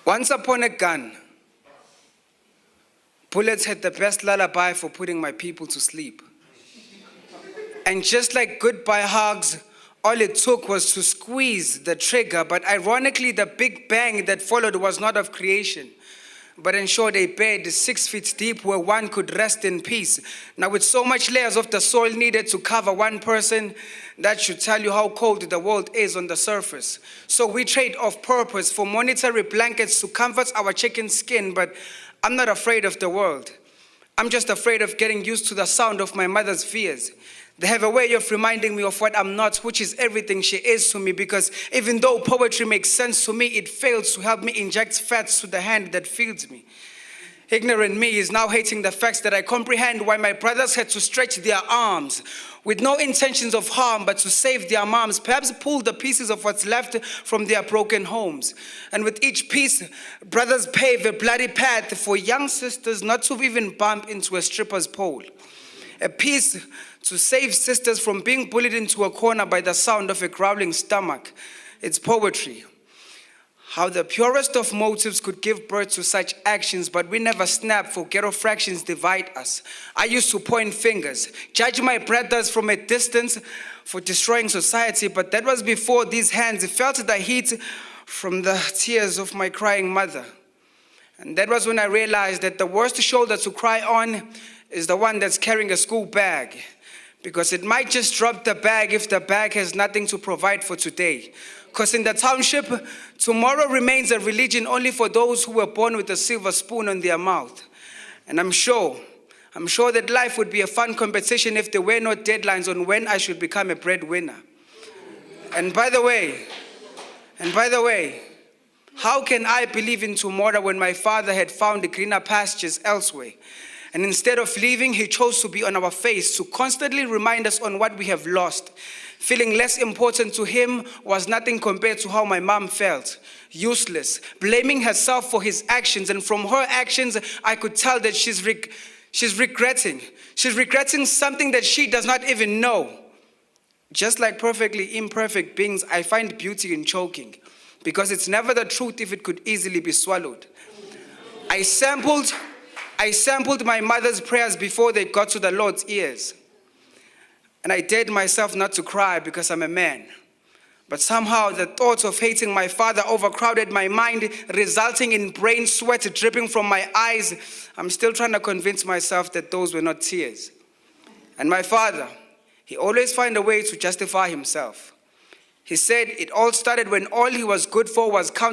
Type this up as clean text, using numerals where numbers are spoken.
Once upon a gun, bullets had the best lullaby for putting my people to sleep. And just like goodbye hugs, all it took was to squeeze the trigger, but ironically the big bang that followed was not of creation, but ensured a bed 6 feet deep where one could rest in peace. Now with so much layers of the soil needed to cover one person, that should tell you how cold the world is on the surface. So we trade off purpose for monetary blankets to comfort our chicken skin, but I'm not afraid of the world. I'm just afraid of getting used to the sound of my mother's fears. They have a way of reminding me of what I'm not, which is everything she is to me, because even though poetry makes sense to me, it fails to help me inject fats to the hand that feeds me. Ignorant me is now hating the facts that I comprehend why my brothers had to stretch their arms with no intentions of harm but to save their moms, perhaps pull the pieces of what's left from their broken homes. And with each piece, brothers pave a bloody path for young sisters not to even bump into a stripper's pole. A piece to save sisters from being bullied into a corner by the sound of a growling stomach. It's poetry. How the purest of motives could give birth to such actions, but we never snap, for ghetto fractions divide us. I used to point fingers, judge my brothers from a distance for destroying society, but that was before these hands felt the heat from the tears of my crying mother. And that was when I realized that the worst shoulder to cry on is the one that's carrying a school bag, because it might just drop the bag if the bag has nothing to provide for today. Because in the township, tomorrow remains a religion only for those who were born with a silver spoon in their mouth. And I'm sure that life would be a fun competition if there were no deadlines on when I should become a breadwinner. And by the way, how can I believe in tomorrow when my father had found greener pastures elsewhere? And instead of leaving, he chose to be on our face to constantly remind us on what we have lost. Feeling less important to him was nothing compared to how my mom felt. Useless, blaming herself for his actions. And from her actions, I could tell that she's regretting. She's regretting something that she does not even know. Just like perfectly imperfect beings, I find beauty in choking, because it's never the truth if it could easily be swallowed. I sampled my mother's prayers before they got to the Lord's ears. And I dared myself not to cry because I'm a man. But somehow the thought of hating my father overcrowded my mind, resulting in brain sweat dripping from my eyes. I'm still trying to convince myself that those were not tears. And my father, he always found a way to justify himself. He said it all started when all he was good for was counting